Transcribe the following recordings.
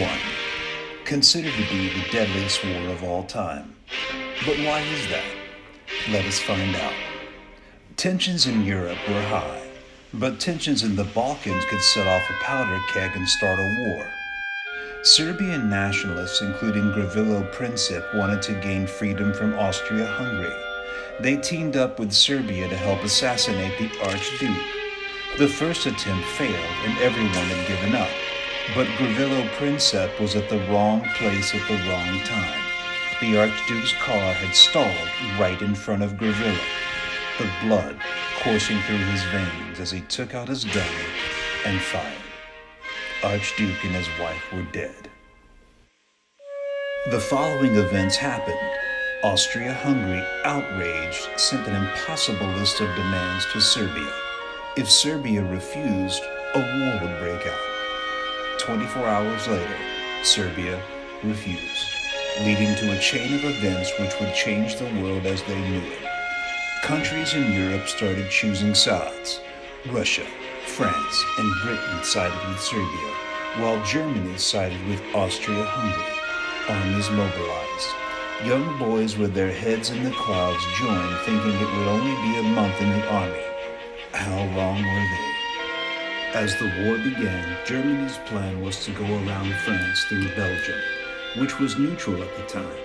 I, considered to be the deadliest war of all time. But why is that? Let us find out. Tensions in Europe were high, but tensions in the Balkans could set off a powder keg and start a war. Serbian nationalists, including Gavrilo Princip, wanted to gain freedom from Austria-Hungary. They teamed up with Serbia to help assassinate the Archduke. The first attempt failed and everyone had given up, but Gavrilo Princip was at the wrong place at the wrong time. The Archduke's car had stalled right in front of Gavrilo, the blood coursing through his veins as he took out his gun and fired. Archduke and his wife were dead. The following events happened. Austria-Hungary, outraged, sent an impossible list of demands to Serbia. If Serbia refused, a war would break out. 24 hours later, Serbia refused, leading to a chain of events which would change the world as they knew it. Countries in Europe started choosing sides. Russia, France, and Britain sided with Serbia, while Germany sided with Austria-Hungary. Armies mobilized. Young boys with their heads in the clouds joined, thinking it would only be a month in the army. How wrong were they? As the war began, Germany's plan was to go around France through Belgium, which was neutral at the time,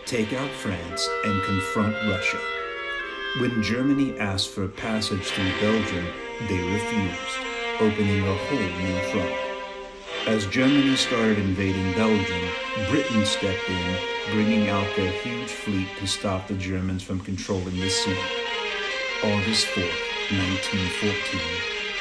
take out France and confront Russia. When Germany asked for passage through Belgium, they refused, opening a whole new front. As Germany started invading Belgium, Britain stepped in, bringing out their huge fleet to stop the Germans from controlling the sea. August 4, 1914,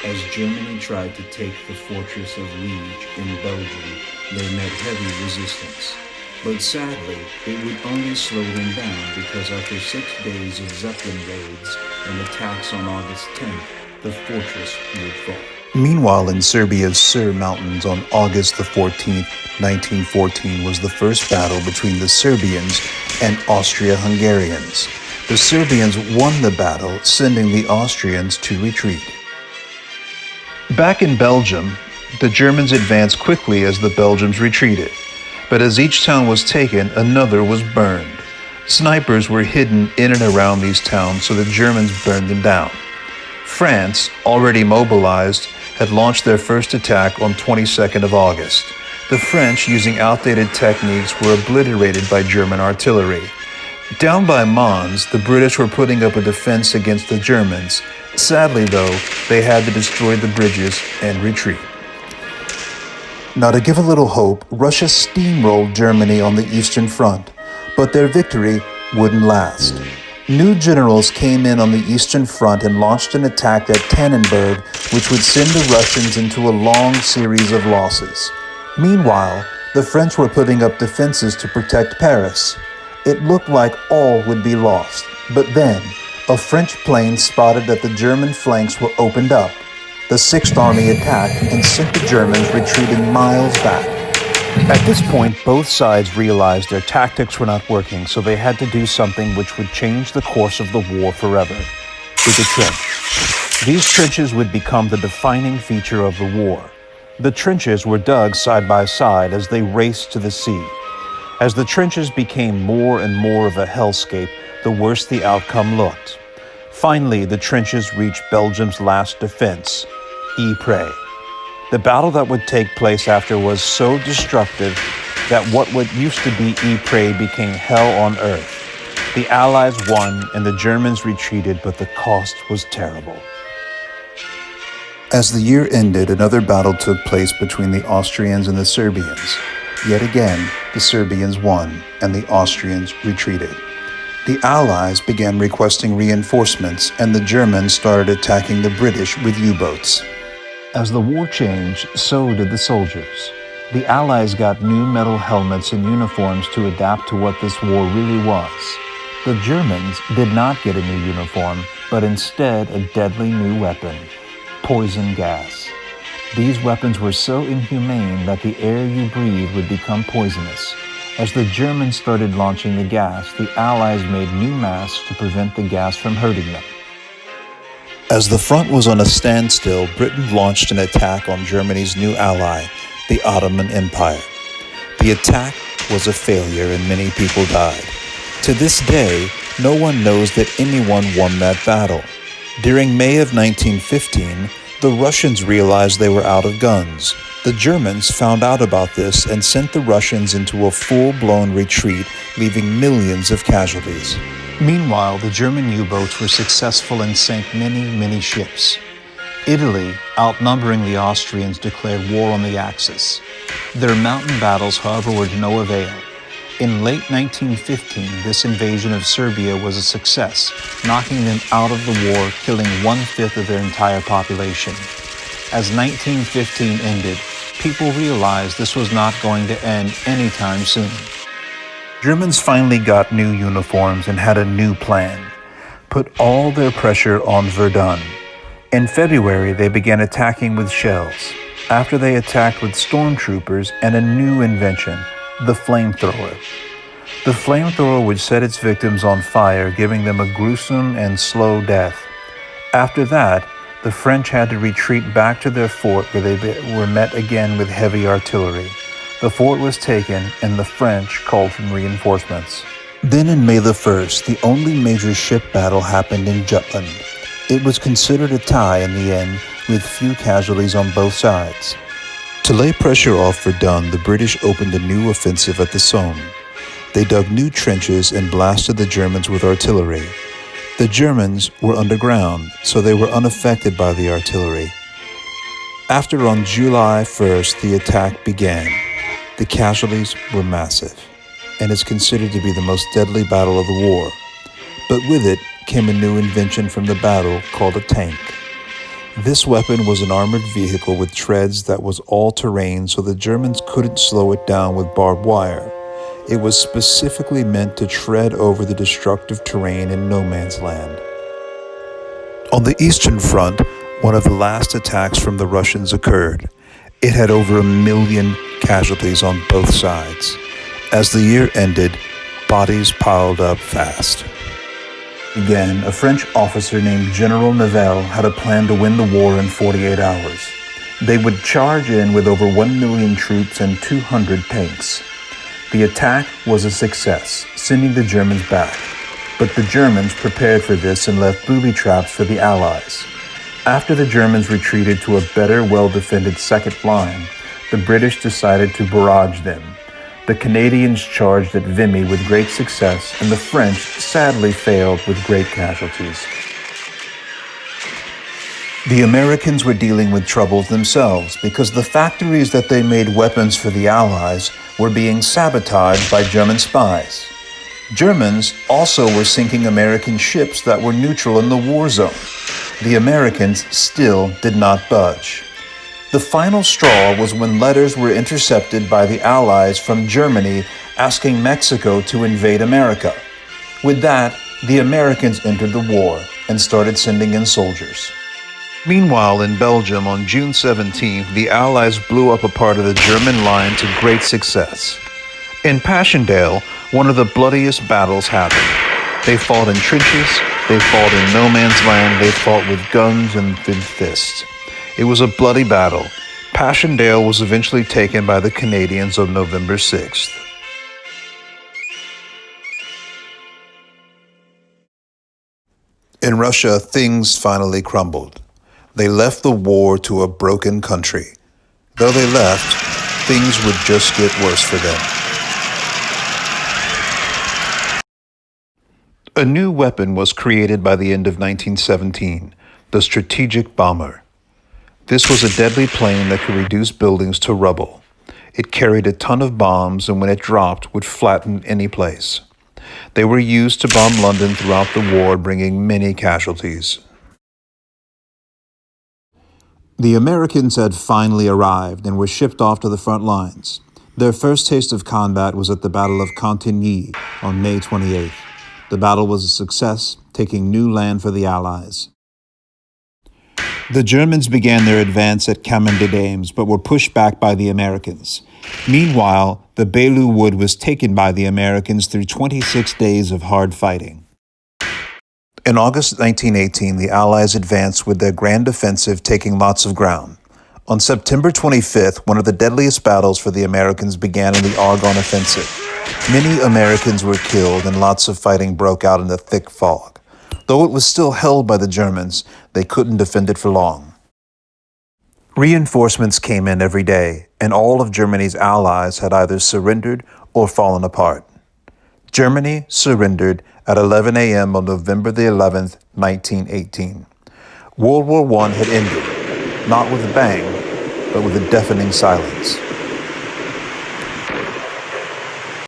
as Germany tried to take the fortress of Liege in Belgium, they met heavy resistance. But sadly, it would only slow them down because after 6 days of Zeppelin raids and attacks on August 10th, the fortress would fall. Meanwhile, in Serbia's Sur Mountains on August the 14th, 1914 was the first battle between the Serbians and Austria-Hungarians. The Serbians won the battle, sending the Austrians to retreat. Back in Belgium, the Germans advanced quickly as the Belgians retreated. But as each town was taken, another was burned. Snipers were hidden in and around these towns, so the Germans burned them down. France, already mobilized, had launched their first attack on 22nd of August. The French, using outdated techniques, were obliterated by German artillery. Down by Mons, the British were putting up a defense against the Germans. Sadly, though, they had to destroy the bridges and retreat. Now, to give a little hope, Russia steamrolled Germany on the Eastern Front, but their victory wouldn't last. New generals came in on the Eastern Front and launched an attack at Tannenberg, which would send the Russians into a long series of losses. Meanwhile, the French were putting up defenses to protect Paris. It looked like all would be lost, but then a French plane spotted that the German flanks were opened up. The Sixth Army attacked and sent the Germans retreating miles back. At this point, both sides realized their tactics were not working, so they had to do something which would change the course of the war forever. Dig a trench. These trenches would become the defining feature of the war. The trenches were dug side by side as they raced to the sea. As the trenches became more and more of a hellscape, the worse the outcome looked. Finally, the trenches reached Belgium's last defense, Ypres. The battle that would take place after was so destructive that what used to be Ypres became hell on earth. The Allies won and the Germans retreated, but the cost was terrible. As the year ended, another battle took place between the Austrians and the Serbians. Yet again, the Serbians won and the Austrians retreated. The Allies began requesting reinforcements, and the Germans started attacking the British with U-boats. As the war changed, so did the soldiers. The Allies got new metal helmets and uniforms to adapt to what this war really was. The Germans did not get a new uniform, but instead a deadly new weapon, poison gas. These weapons were so inhumane that the air you breathe would become poisonous. As the Germans started launching the gas, the Allies made new masks to prevent the gas from hurting them. As the front was on a standstill, Britain launched an attack on Germany's new ally, the Ottoman Empire. The attack was a failure and many people died. To this day, no one knows that anyone won that battle. During May of 1915, the Russians realized they were out of guns. The Germans found out about this and sent the Russians into a full-blown retreat, leaving millions of casualties. Meanwhile, the German U-boats were successful and sank many ships. Italy, outnumbering the Austrians, declared war on the Axis. Their mountain battles, however, were to no avail. In late 1915, this invasion of Serbia was a success, knocking them out of the war, killing 1/5 of their entire population. As 1915 ended, people realized this was not going to end anytime soon. Germans finally got new uniforms and had a new plan. Put all their pressure on Verdun. In February, they began attacking with shells. After they attacked with stormtroopers and a new invention, the flamethrower. The flamethrower would set its victims on fire, giving them a gruesome and slow death. After that, the French had to retreat back to their fort where they were met again with heavy artillery. The fort was taken and the French called for reinforcements. Then on May the 1st, the only major ship battle happened in Jutland. It was considered a tie in the end, with few casualties on both sides. To lay pressure off Verdun, the British opened a new offensive at the Somme. They dug new trenches and blasted the Germans with artillery. The Germans were underground, so they were unaffected by the artillery. After on July 1st, the attack began. The casualties were massive, and is considered to be the most deadly battle of the war. But with it came a new invention from the battle called a tank. This weapon was an armored vehicle with treads that was all-terrain, so the Germans couldn't slow it down with barbed wire. It was specifically meant to tread over the destructive terrain in no man's land. On the Eastern Front, one of the last attacks from the Russians occurred. It had over 1 million casualties on both sides. As the year ended, bodies piled up fast. Again, a French officer named General Nivelle had a plan to win the war in 48 hours. They would charge in with over 1 million troops and 200 tanks. The attack was a success, sending the Germans back. But the Germans prepared for this and left booby traps for the Allies. After the Germans retreated to a better, well-defended second line, the British decided to barrage them. The Canadians charged at Vimy with great success, and the French sadly failed with great casualties. The Americans were dealing with troubles themselves because the factories that they made weapons for the Allies were being sabotaged by German spies. Germans also were sinking American ships that were neutral in the war zone. The Americans still did not budge. The final straw was when letters were intercepted by the Allies from Germany asking Mexico to invade America. With that, the Americans entered the war and started sending in soldiers. Meanwhile, in Belgium on June 17th, the Allies blew up a part of the German line to great success. In Passchendaele, one of the bloodiest battles happened. They fought in trenches, they fought in no man's land, they fought with guns and thin fists. It was a bloody battle. Passchendaele was eventually taken by the Canadians on November 6th. In Russia, things finally crumbled. They left the war to a broken country. Though they left, things would just get worse for them. A new weapon was created by the end of 1917, the strategic bomber. This was a deadly plane that could reduce buildings to rubble. It carried a ton of bombs and when it dropped would flatten any place. They were used to bomb London throughout the war, bringing many casualties. The Americans had finally arrived and were shipped off to the front lines. Their first taste of combat was at the Battle of Cantigny on May 28th. The battle was a success, taking new land for the Allies. The Germans began their advance at Camin-des-Dames, but were pushed back by the Americans. Meanwhile, the Belleau Wood was taken by the Americans through 26 days of hard fighting. In August 1918, the Allies advanced with their grand offensive, taking lots of ground. On September 25th, one of the deadliest battles for the Americans began in the Argonne Offensive. Many Americans were killed and lots of fighting broke out in the thick fog. Though it was still held by the Germans, they couldn't defend it for long. Reinforcements came in every day, and all of Germany's allies had either surrendered or fallen apart. Germany surrendered at 11 a.m. on November the 11th, 1918. World War I had ended, not with a bang, but with a deafening silence.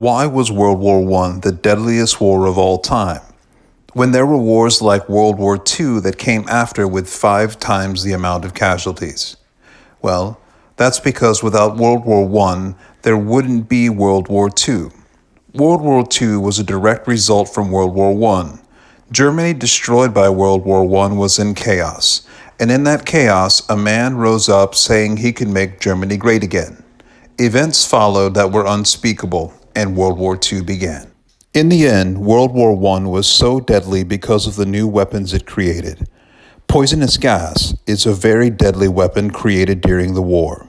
Why was World War I the deadliest war of all time, when there were wars like World War II that came after with 5 times the amount of casualties? Well, that's because without World War I, there wouldn't be World War II. World War II was a direct result from World War I. Germany, destroyed by World War I, was in chaos. And in that chaos, a man rose up saying he could make Germany great again. Events followed that were unspeakable, and World War II began. In the end, World War I was so deadly because of the new weapons it created. Poisonous gas is a very deadly weapon created during the war.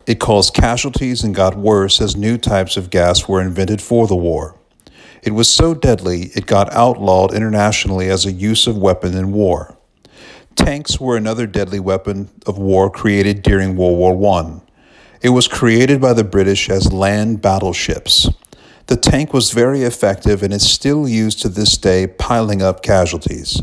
It caused casualties and got worse as new types of gas were invented for the war. It was so deadly, it got outlawed internationally as a use of weapon in war. Tanks were another deadly weapon of war created during World War I. It was created by the British as land battleships. The tank was very effective and is still used to this day, piling up casualties.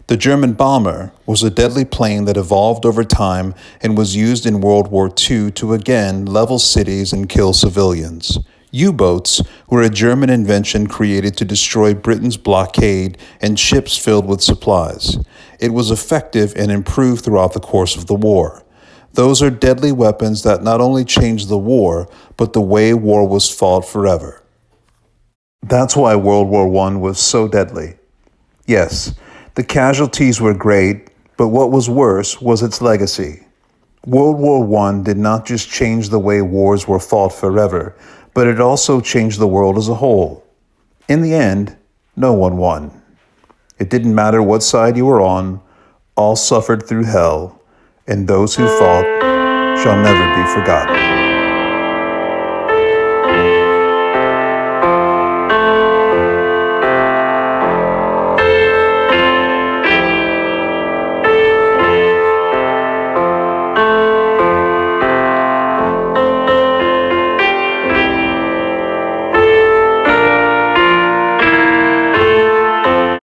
The German bomber was a deadly plane that evolved over time and was used in World War II to again level cities and kill civilians. U-boats were a German invention created to destroy Britain's blockade and ships filled with supplies. It was effective and improved throughout the course of the war. Those are deadly weapons that not only changed the war, but the way war was fought forever. That's why World War I was so deadly. Yes, the casualties were great, but what was worse was its legacy. World War I did not just change the way wars were fought forever, but it also changed the world as a whole. In the end, no one won. It didn't matter what side you were on, all suffered through hell, and those who fought shall never be forgotten.